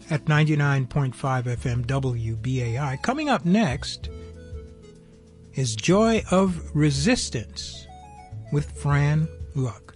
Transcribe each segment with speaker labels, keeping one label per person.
Speaker 1: at 99.5 FM WBAI. Coming up next is Joy of Resistance with Fran Luck.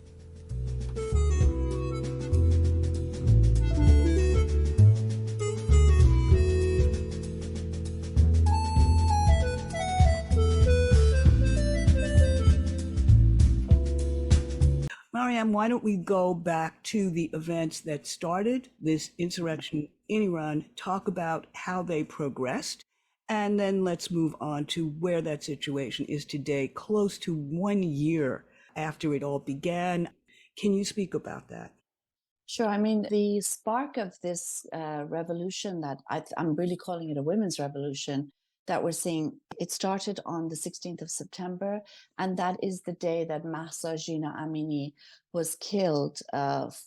Speaker 2: Mariam, why don't we go back to the events that started this insurrection in Iran, talk about how they progressed, and then let's move on to where that situation is today, close to 1 year after it all began. Can you speak about that?
Speaker 3: Sure. I mean, the spark of this revolution that I'm really calling it a women's revolution that we're seeing, it started on the 16th of September, and that is the day that Mahsa Jina Amini was killed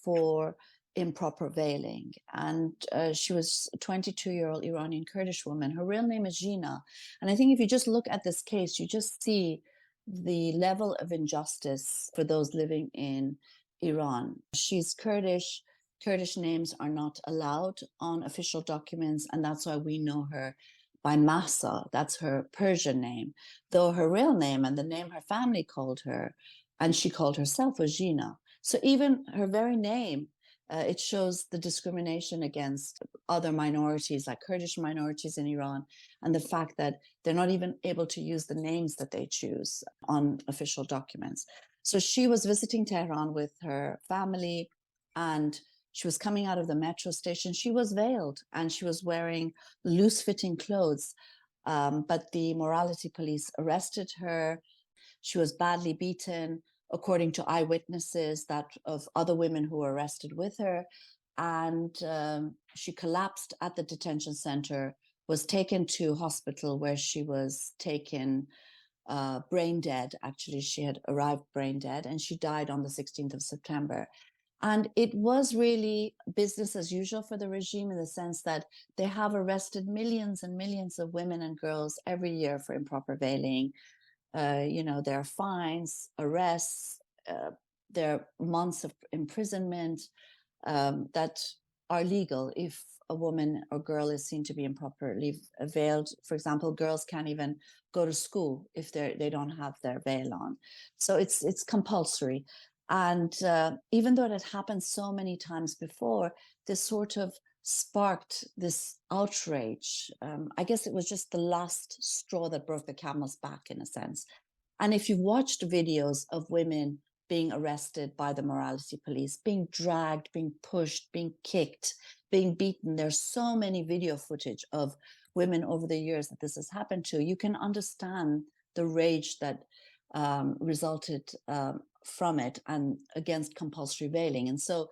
Speaker 3: for improper veiling. And she was a 22-year-old Iranian Kurdish woman. Her real name is Jina. And I think if you just look at this case, you just see the level of injustice for those living in Iran. She's Kurdish. Kurdish names are not allowed on official documents, and that's why we know her by Mahsa. That's her Persian name, though her real name and the name her family called her, and she called herself, was Jina. So even her very name, it shows the discrimination against other minorities, like Kurdish minorities in Iran, and the fact that they're not even able to use the names that they choose on official documents. So she was visiting Tehran with her family, and she was coming out of the metro station. She was veiled and she was wearing loose-fitting clothes, but the morality police arrested her. She was badly beaten, according to eyewitnesses that of other women who were arrested with her. And she collapsed at the detention center, was taken to hospital where she was taken brain dead. Actually, she had arrived brain dead, and she died on the 16th of September. And it was really business as usual for the regime, in the sense that they have arrested millions and millions of women and girls every year for improper veiling. There are fines, arrests, there are months of imprisonment that are legal if a woman or girl is seen to be improperly veiled. For example, girls can't even go to school if they don't have their veil on. So it's compulsory. And even though it had happened so many times before, this sort of sparked this outrage. I guess it was just the last straw that broke the camel's back, in a sense. And if you've watched videos of women being arrested by the morality police, being dragged, being pushed, being kicked, being beaten, there's so many video footage of women over the years that this has happened to. You can understand the rage that resulted from it and against compulsory veiling. And so,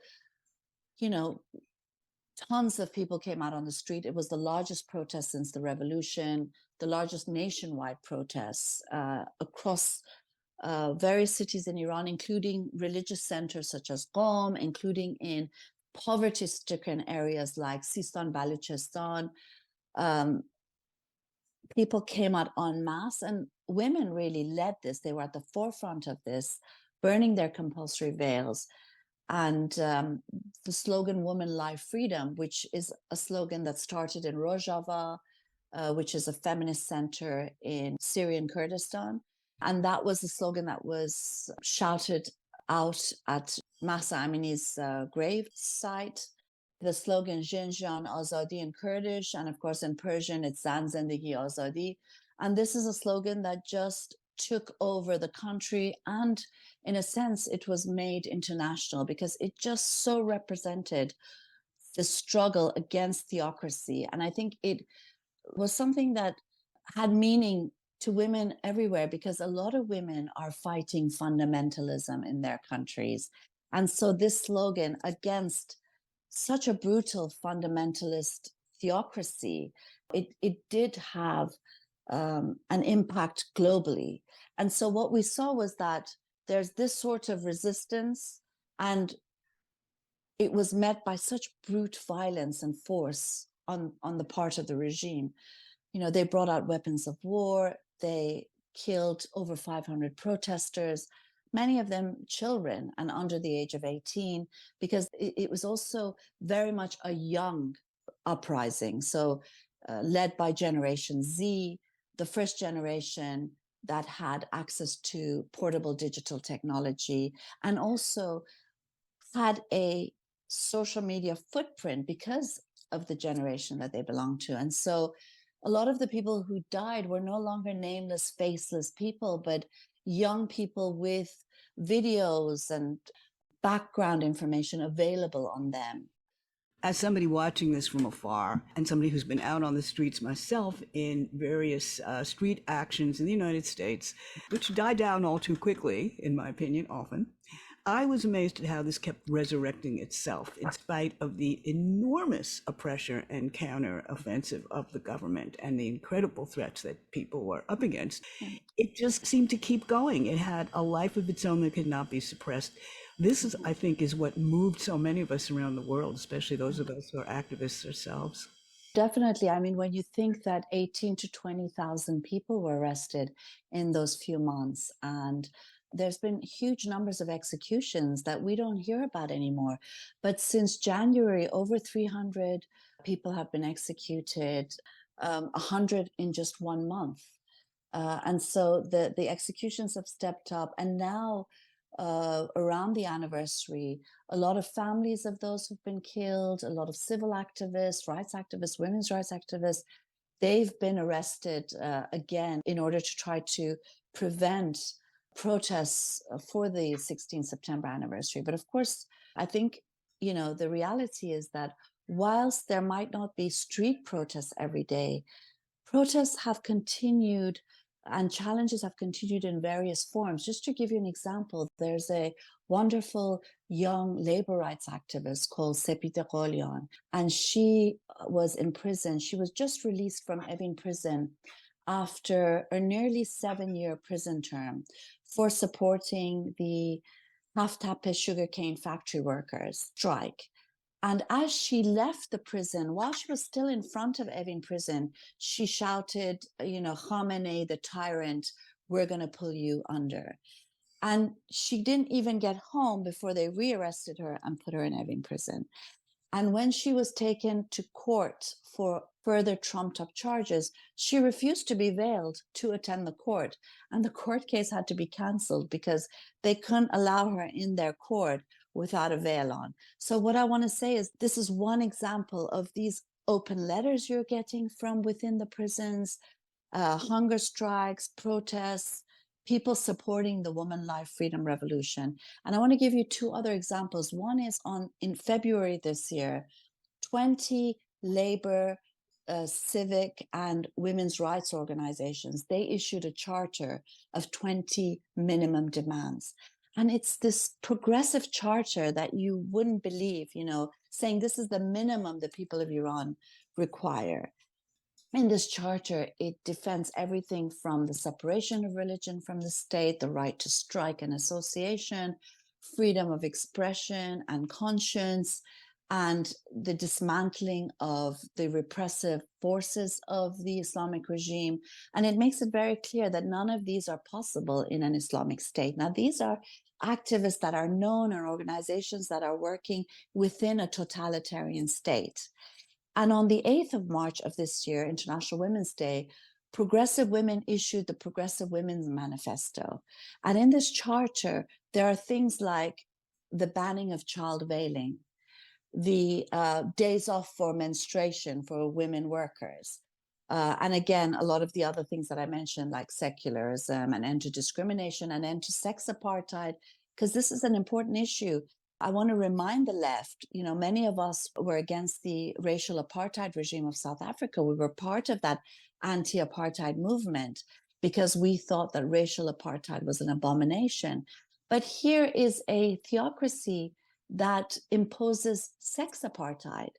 Speaker 3: tons of people came out on the street. It was the largest protest since the revolution, the largest nationwide protests across various cities in Iran, including religious centers such as Qom, including in poverty-stricken areas like Sistan, Baluchistan. People came out en masse, and women really led this. They were at the forefront of this, burning their compulsory veils. And the slogan "Woman, Life, Freedom," which is a slogan that started in Rojava, which is a feminist center in Syrian Kurdistan. And that was the slogan that was shouted out at Mahsa Amini's grave site. The slogan "Jin Jan Azadi" in Kurdish, and of course in Persian it's "Zan Zendegi Azadi." And this is a slogan that just took over the country, and in a sense it was made international because it just so represented the struggle against theocracy. And I think it was something that had meaning to women everywhere, because a lot of women are fighting fundamentalism in their countries. And so this slogan against such a brutal fundamentalist theocracy, it did have an impact globally. And so what we saw was that there's this sort of resistance, and it was met by such brute violence and force on the part of the regime. They brought out weapons of war. They killed over 500 protesters, many of them children and under the age of 18, because it was also very much a young uprising. So led by Generation Z, the first generation that had access to portable digital technology, and also had a social media footprint because of the generation that they belonged to. And so a lot of the people who died were no longer nameless, faceless people, but young people with videos and background information available on them.
Speaker 2: As somebody watching this from afar and somebody who's been out on the streets myself in various street actions in the United States, which die down all too quickly, in my opinion, often, I was amazed at how this kept resurrecting itself in spite of the enormous oppression and counter-offensive of the government and the incredible threats that people were up against. It just seemed to keep going. It had a life of its own that could not be suppressed. This is, I think, is what moved so many of us around the world, especially those of us who are activists ourselves.
Speaker 3: Definitely. I mean, when you think that 18 to 20,000 people were arrested in those few months, and there's been huge numbers of executions that we don't hear about anymore. But since January, over 300 people have been executed, 100 in just 1 month. And so the executions have stepped up. And now, around the anniversary, a lot of families of those who've been killed, a lot of civil activists, rights activists, women's rights activists, they've been arrested again in order to try to prevent protests for the 16th September anniversary. But of course, I think, the reality is that whilst there might not be street protests every day, protests have continued and challenges have continued in various forms. Just to give you an example, there's a wonderful young labor rights activist called Sepideh Gholian, and she was in prison. She was just released from Evin prison after a nearly 7-year prison term for supporting the Haftepe sugarcane factory workers strike. And as she left the prison, while she was still in front of Evin prison, she shouted, Khamenei, the tyrant, we're going to pull you under. And she didn't even get home before they rearrested her and put her in Evin prison. And when she was taken to court for further trumped-up charges, she refused to be veiled to attend the court. And the court case had to be cancelled because they couldn't allow her in their court without a veil on. So what I want to say is this is one example of these open letters you're getting from within the prisons, hunger strikes, protests, people supporting the Woman Life Freedom Revolution. And I want to give you 2 other examples. One is in February this year, 20 labor, civic and women's rights organizations, they issued a charter of 20 minimum demands. And it's this progressive charter that you wouldn't believe, saying this is the minimum the people of Iran require. In this charter, it defends everything from the separation of religion from the state, the right to strike and association, freedom of expression and conscience, and the dismantling of the repressive forces of the Islamic regime. And it makes it very clear that none of these are possible in an Islamic state. Now, these are activists that are known or organizations that are working within a totalitarian state. And on the 8th of March of this year, International Women's Day, progressive women issued the Progressive Women's Manifesto. And in this charter, there are things like the banning of child veiling, the days off for menstruation for women workers. And again, a lot of the other things that I mentioned, like secularism, an end to discrimination, an end to sex apartheid, because this is an important issue. I want to remind the left, many of us were against the racial apartheid regime of South Africa. We were part of that anti-apartheid movement because we thought that racial apartheid was an abomination. But here is a theocracy that imposes sex apartheid,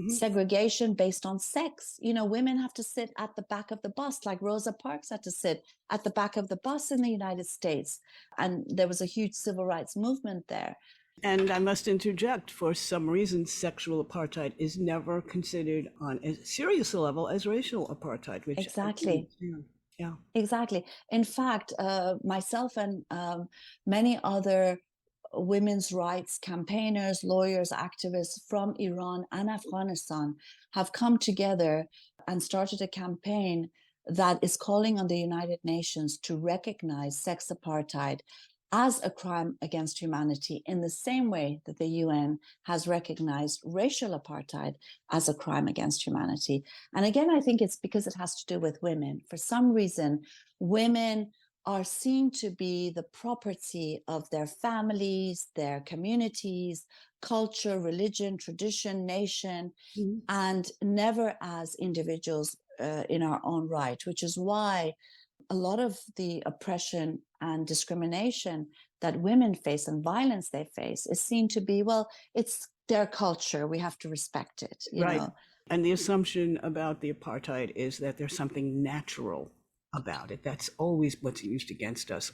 Speaker 3: segregation based on sex. Women have to sit at the back of the bus, like Rosa Parks had to sit at the back of the bus in the United States. And there was a huge civil rights movement there.
Speaker 2: And I must interject, for some reason, sexual apartheid is never considered on as serious a level as racial apartheid. Which
Speaker 3: exactly.
Speaker 2: Yeah.
Speaker 3: Exactly. In fact, myself and many other women's rights campaigners, lawyers, activists from Iran and Afghanistan have come together and started a campaign that is calling on the United Nations to recognize sex apartheid as a crime against humanity in the same way that the UN has recognized racial apartheid as a crime against humanity. And again, I think it's because it has to do with women. For some reason, women are seen to be the property of their families, their communities, culture, religion, tradition, nation, and never as individuals in our own right, which is why a lot of the oppression and discrimination that women face and violence they face is seen to be, well, it's their culture. We have to respect it, you
Speaker 2: Right.
Speaker 3: know.
Speaker 2: And the assumption about the apartheid is that there's something natural about it. That's always what's used against us.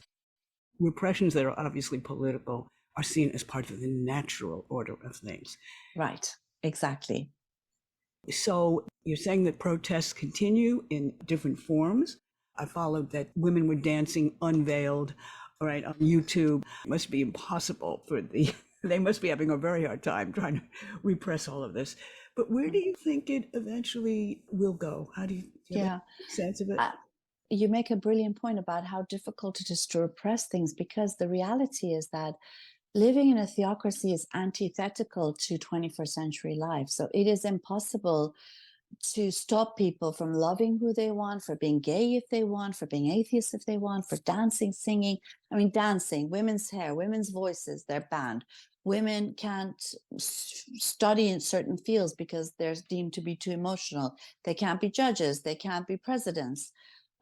Speaker 2: Repressions that are obviously political are seen as part of the natural order of things.
Speaker 3: Right, exactly.
Speaker 2: So you're saying that protests continue in different forms. I followed that women were dancing unveiled, right, on YouTube. It must be impossible for they must be having a very hard time trying to repress all of this. But where do you think it eventually will go? How do you have a sense of it?
Speaker 3: You make a brilliant point about how difficult it is to repress things, because the reality is that living in a theocracy is antithetical to 21st century life. So it is impossible to stop people from loving who they want, for being gay if they want, for being atheist if they want, for dancing, singing. I mean, dancing, women's hair, women's voices, they're banned. Women can't study in certain fields because they're deemed to be too emotional. They can't be judges. They can't be presidents.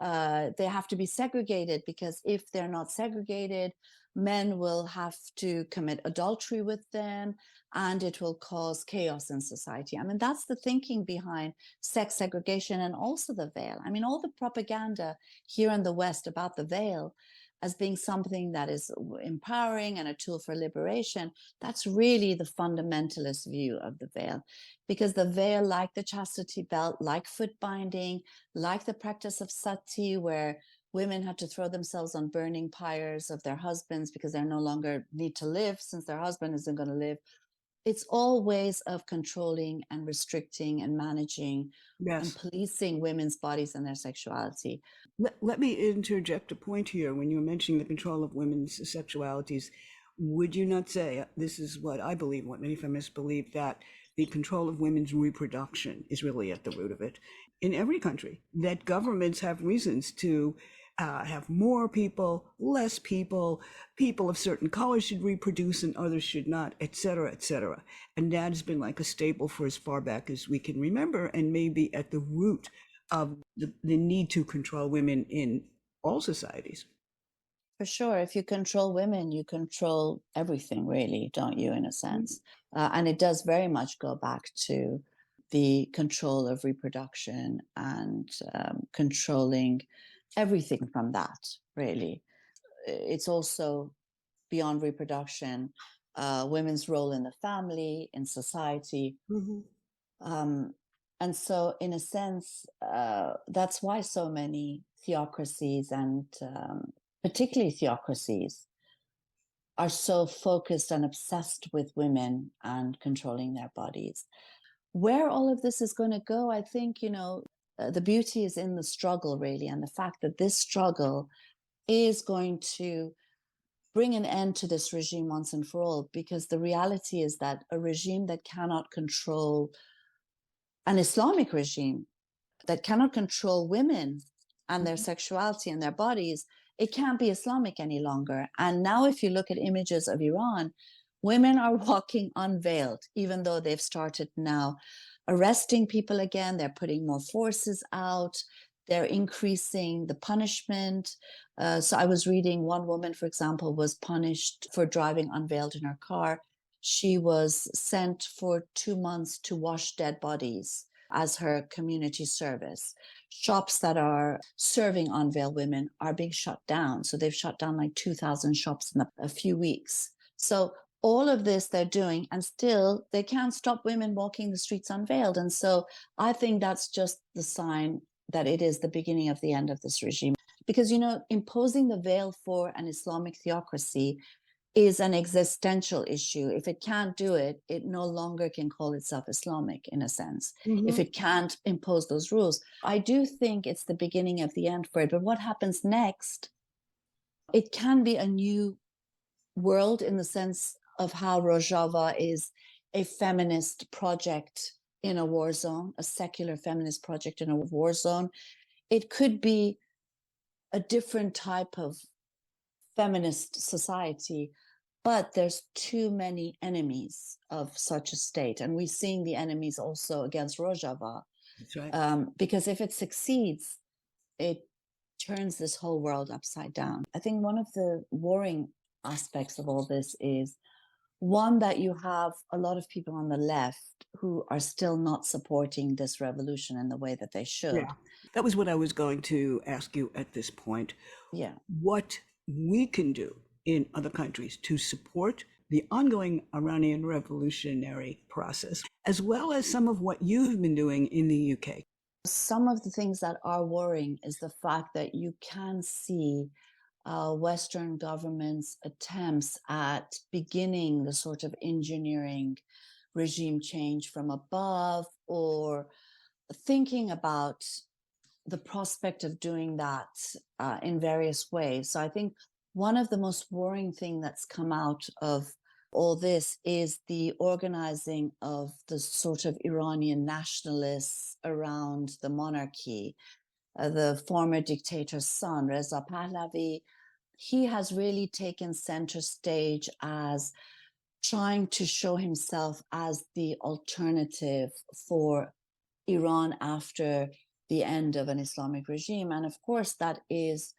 Speaker 3: They have to be segregated, because if they're not segregated, men will have to commit adultery with them, and it will cause chaos in society. I mean, that's the thinking behind sex segregation and also the veil. I mean, all the propaganda here in the West about the veil as being something that is empowering and a tool for liberation, that's really the fundamentalist view of the veil. Because the veil, like the chastity belt, like foot binding, like the practice of sati, where women had to throw themselves on burning pyres of their husbands because they no longer need to live since their husband isn't going to live. It's all ways of controlling and restricting and managing and policing women's bodies and their sexuality.
Speaker 2: Let me interject a point here. When you were mentioning the control of women's sexualities, would you not say, this is what I believe, what many feminists believe, that the control of women's reproduction is really at the root of it? In every country, that governments have reasons to have more people, less people, people of certain colors should reproduce and others should not, et cetera, et cetera. And that has been like a staple for as far back as we can remember, and maybe at the root of the need to control women in all societies.
Speaker 3: For sure. If you control women, you control everything, really, don't you, in a sense? And it does very much go back to the control of reproduction and controlling everything from that, really. It's also beyond reproduction, women's role in the family, in society. And so, in a sense, that's why so many theocracies, and particularly theocracies, are so focused and obsessed with women and controlling their bodies. Where all of this is going to go, I think, the beauty is in the struggle, really, and the fact that this struggle is going to bring an end to this regime once and for all, because the reality is that a regime that cannot control, an Islamic regime that cannot control women and their sexuality and their bodies, it can't be Islamic any longer. And now if you look at images of Iran, women are walking unveiled, even though they've started now arresting people again. They're putting more forces out. They're increasing the punishment. So I was reading one woman, for example, was punished for driving unveiled in her car. She was sent for 2 months to wash dead bodies as her community service. Shops that are serving unveiled women are being shut down. So they've shut down like 2,000 shops in a few weeks. So all of this they're doing, and still they can't stop women walking the streets unveiled. And so I think that's just the sign that it is the beginning of the end of this regime. Because, imposing the veil for an Islamic theocracy is an existential issue. If it can't do it, it no longer can call itself Islamic in a sense. If it can't impose those rules, I do think it's the beginning of the end for it. But what happens next? It can be a new world in the sense of how Rojava is a feminist project in a war zone, a secular feminist project in a war zone. It could be a different type of feminist society, but there's too many enemies of such a state. And we're seeing the enemies also against Rojava.
Speaker 2: That's right.
Speaker 3: Because if it succeeds, it turns this whole world upside down. I think one of the worrying aspects of all this is one, that you have a lot of people on the left who are still not supporting this revolution in the way that they should.
Speaker 2: Yeah, that was what I was going to ask you at this point.
Speaker 3: Yeah.
Speaker 2: What we can do in other countries to support the ongoing Iranian revolutionary process, as well as some of what you've been doing in the UK.
Speaker 3: Some of the things that are worrying is the fact that you can see Western governments' attempts at beginning the sort of engineering regime change from above, or thinking about the prospect of doing that in various ways. So I think one of the most worrying things that's come out of all this is the organizing of the sort of Iranian nationalists around the monarchy. The former dictator's son, Reza Pahlavi, he has really taken center stage as trying to show himself as the alternative for Iran after the end of an Islamic regime. And of course, that is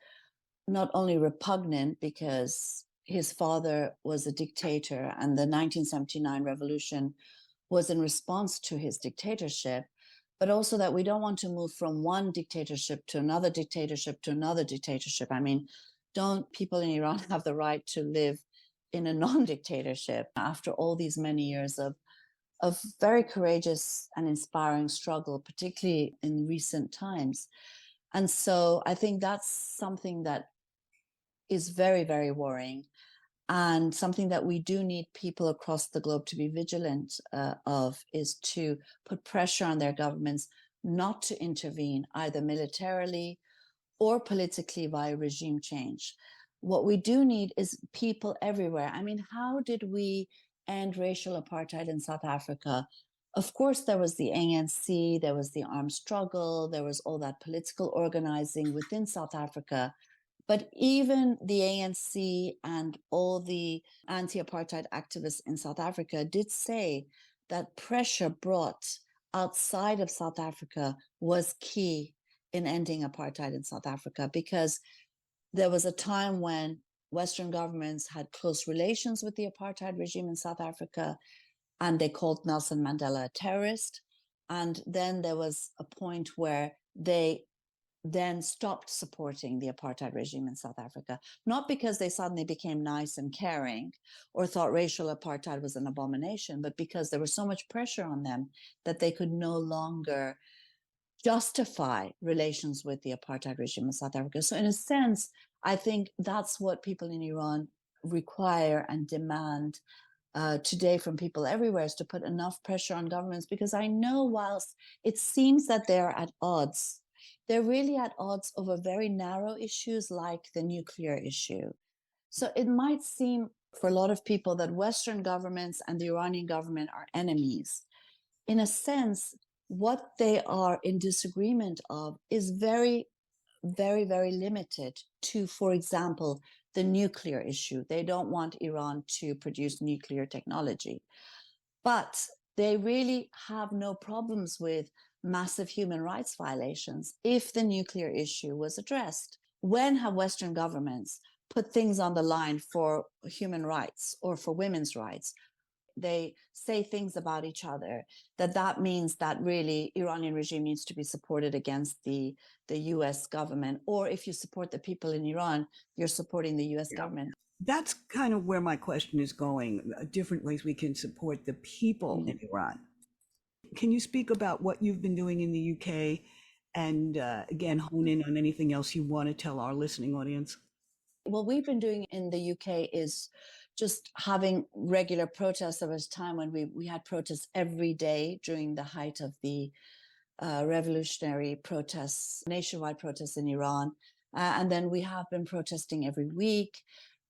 Speaker 3: not only repugnant because his father was a dictator and the 1979 revolution was in response to his dictatorship, but also that we don't want to move from one dictatorship to another dictatorship to another dictatorship. I mean, don't people in Iran have the right to live in a non-dictatorship after all these many years of very courageous and inspiring struggle, particularly in recent times? And so I think that's something that is very, very worrying, and something that we do need people across the globe to be vigilant of, is to put pressure on their governments not to intervene either militarily or politically via regime change. What we do need is people everywhere. I mean, how did we end racial apartheid in South Africa? Of course, there was the ANC, there was the armed struggle, there was all that political organizing within South Africa. But even the ANC and all the anti-apartheid activists in South Africa did say that pressure brought outside of South Africa was key in ending apartheid in South Africa, because there was a time when Western governments had close relations with the apartheid regime in South Africa, and they called Nelson Mandela a terrorist. And then there was a point where they then stopped supporting the apartheid regime in South Africa, not because they suddenly became nice and caring or thought racial apartheid was an abomination, but because there was so much pressure on them that they could no longer justify relations with the apartheid regime in South Africa. So in a sense, I think that's what people in Iran require and demand today from people everywhere, is to put enough pressure on governments, because I know whilst it seems that they're at odds, they're really at odds over very narrow issues like the nuclear issue. So it might seem for a lot of people that Western governments and the Iranian government are enemies. In a sense, what they are in disagreement of is very, very, very limited to, for example, the nuclear issue. They don't want Iran to produce nuclear technology. But they really have no problems with massive human rights violations if the nuclear issue was addressed. When have Western governments put things on the line for human rights or for women's rights? They say things about each other that means that really Iranian regime needs to be supported against the US government, or if you support the people in Iran, you're supporting the US government.
Speaker 2: That's kind of where my question is going, different ways we can support the people in Iran. Can you speak about what you've been doing in the UK, and again, hone in on anything else you want to tell our listening audience?
Speaker 3: What we've been doing in the UK is just having regular protests. There was a time when we had protests every day during the height of the revolutionary protests, nationwide protests in Iran. And then we have been protesting every week.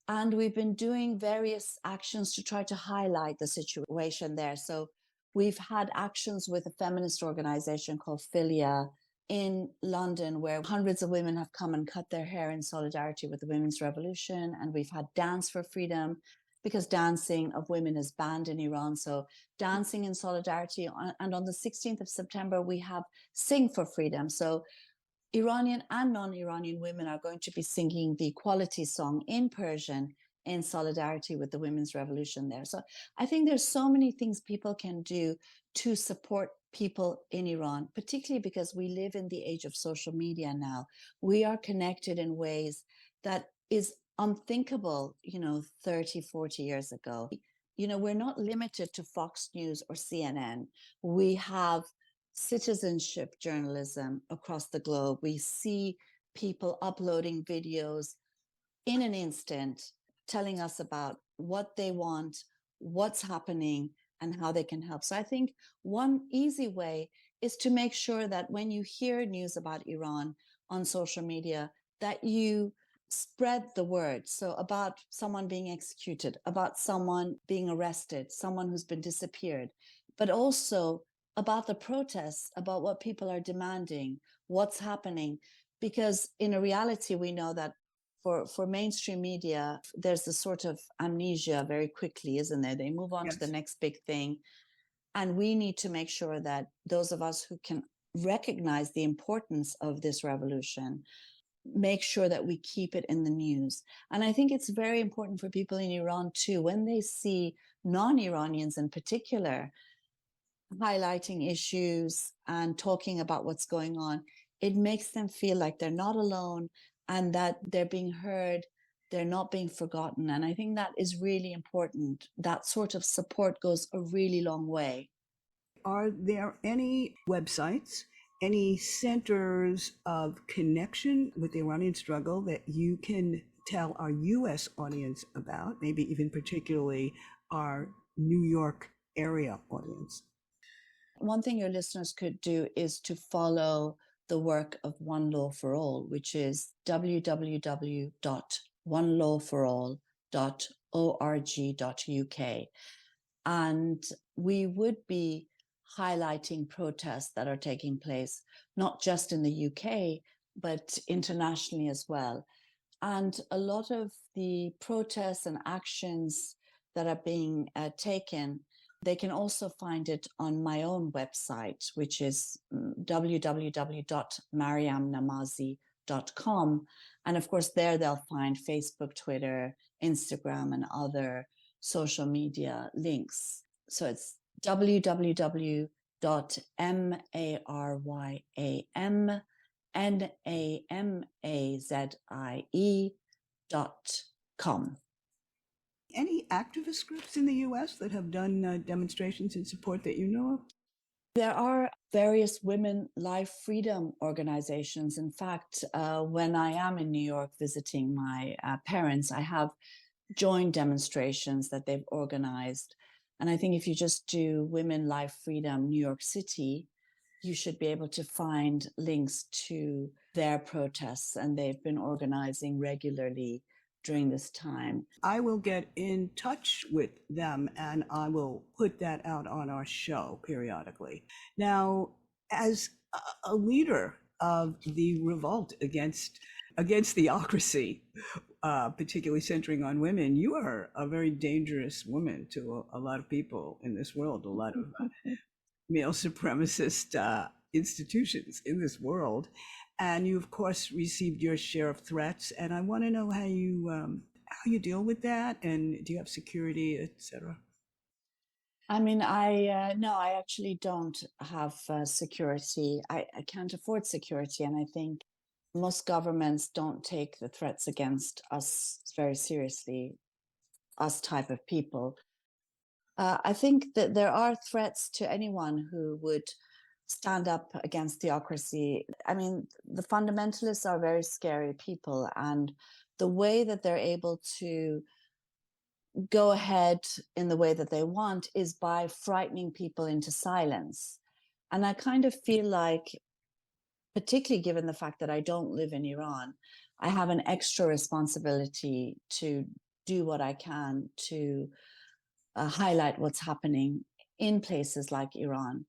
Speaker 3: And we've been doing various actions to try to highlight the situation there. So we've had actions with a feminist organization called Filia in London, where hundreds of women have come and cut their hair in solidarity with the women's revolution. And we've had Dance for Freedom, because dancing of women is banned in Iran. So dancing in solidarity. And on the 16th of September, we have Sing for Freedom. So Iranian and non-Iranian women are going to be singing the Equality song in Persian in solidarity with the women's revolution there. So I think there's so many things people can do to support people in Iran, particularly because we live in the age of social media now. We are connected in ways that is unthinkable, 30, 40 years ago. We're not limited to Fox News or CNN. We have citizenship journalism across the globe. We see people uploading videos in an instant, telling us about what they want, what's happening, and how they can help. So I think one easy way is to make sure that when you hear news about Iran on social media, that you spread the word. So about someone being executed, about someone being arrested, someone who's been disappeared, but also about the protests, about what people are demanding, what's happening. Because in a reality, we know that for mainstream media, there's this sort of amnesia very quickly, isn't there? They move on to the next big thing. And we need to make sure that those of us who can recognize the importance of this revolution, make sure that we keep it in the news. And I think it's very important for people in Iran too, when they see non-Iranians in particular highlighting issues and talking about what's going on, it makes them feel like they're not alone and that they're being heard, they're not being forgotten. And I think that is really important. That sort of support goes a really long way.
Speaker 2: Are there any websites, any centers of connection with the Iranian struggle that you can tell our U.S. audience about, maybe even particularly our New York area audience?
Speaker 3: One thing your listeners could do is to follow the work of One Law for All, which is www.onelawforall.org.uk. And we would be highlighting protests that are taking place, not just in the UK, but internationally as well. And a lot of the protests and actions that are being taken, they can also find it on my own website, which is www.mariamnamazi.com. And of course, there they'll find Facebook, Twitter, Instagram, and other social media links. So it's www.mariamnamazie.com.
Speaker 2: Any activist groups in the U.S. that have done demonstrations in support that you know of?
Speaker 3: There are various women life freedom organizations. In fact, when I am in New York visiting my parents, I have joined demonstrations that they've organized. And I think if you just do Women Life Freedom New York City, you should be able to find links to their protests, and they've been organizing regularly during this time.
Speaker 2: I will get in touch with them and I will put that out on our show periodically. Now, as a leader of the revolt against theocracy, particularly centering on women, you are a very dangerous woman to a lot of people in this world, a lot of male supremacist institutions in this world. And you, of course, received your share of threats. And I want to know how you deal with that, and do you have security, etc.?
Speaker 3: I mean, no, I actually don't have security. I can't afford security, and I think most governments don't take the threats against us very seriously, us type of people. I think that there are threats to anyone who would stand up against theocracy. I mean, the fundamentalists are very scary people, and the way that they're able to go ahead in the way that they want is by frightening people into silence. And I kind of feel like, particularly given the fact that I don't live in Iran, I have an extra responsibility to do what I can to highlight what's happening in places like Iran,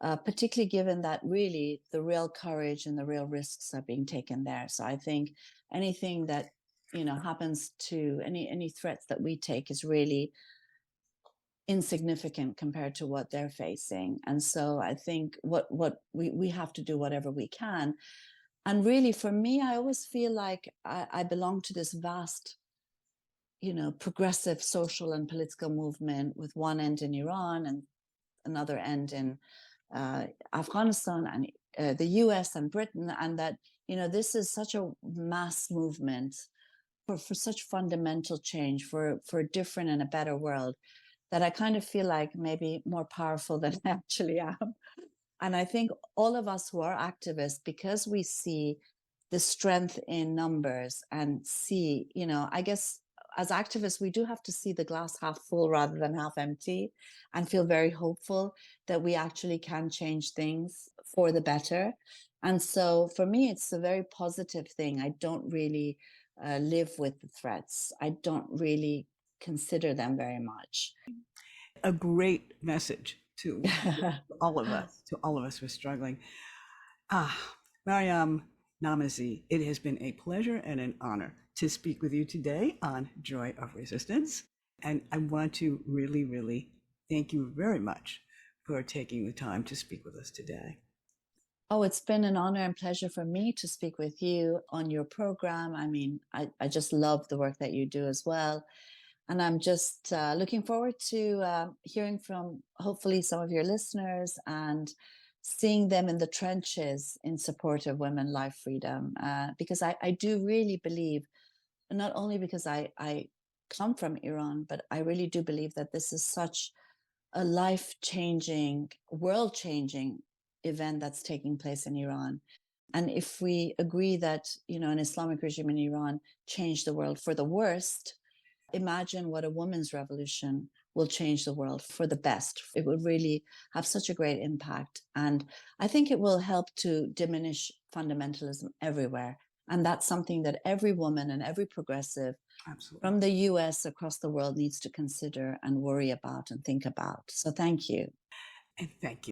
Speaker 3: particularly given that really the real courage and the real risks are being taken there. So I think anything that happens to any threats that we take is really insignificant compared to what they're facing. And so I think what we have to do whatever we can. And really, for me, I always feel like I belong to this vast, progressive social and political movement with one end in Iran and another end in Afghanistan and the US and Britain. And that, this is such a mass movement for such fundamental change, for a different and a better world, that I kind of feel like maybe more powerful than I actually am. And I think all of us who are activists, because we see the strength in numbers and see, I guess as activists, we do have to see the glass half full rather than half empty, and feel very hopeful that we actually can change things for the better. And so for me, it's a very positive thing. I don't really live with the threats. I don't really consider them very much.
Speaker 2: A great message to all of us who are struggling. Maryam Namazie, it has been a pleasure and an honor to speak with you today on Joy of Resistance. And I want to really, really thank you very much for taking the time to speak with us today.
Speaker 3: Oh, it's been an honor and pleasure for me to speak with you on your program. I mean, I just love the work that you do as well. And I'm just looking forward to hearing from hopefully some of your listeners and seeing them in the trenches in support of women, life, freedom. Because I do really believe, not only because I come from Iran, but I really do believe that this is such a life-changing, world-changing event that's taking place in Iran. And if we agree that, an Islamic regime in Iran changed the world for the worst, imagine what a women's revolution will change the world for the best. It will really have such a great impact. And I think it will help to diminish fundamentalism everywhere. And that's something that every woman and every progressive from the US across the world needs to consider and worry about and think about. So thank you.
Speaker 2: And thank you.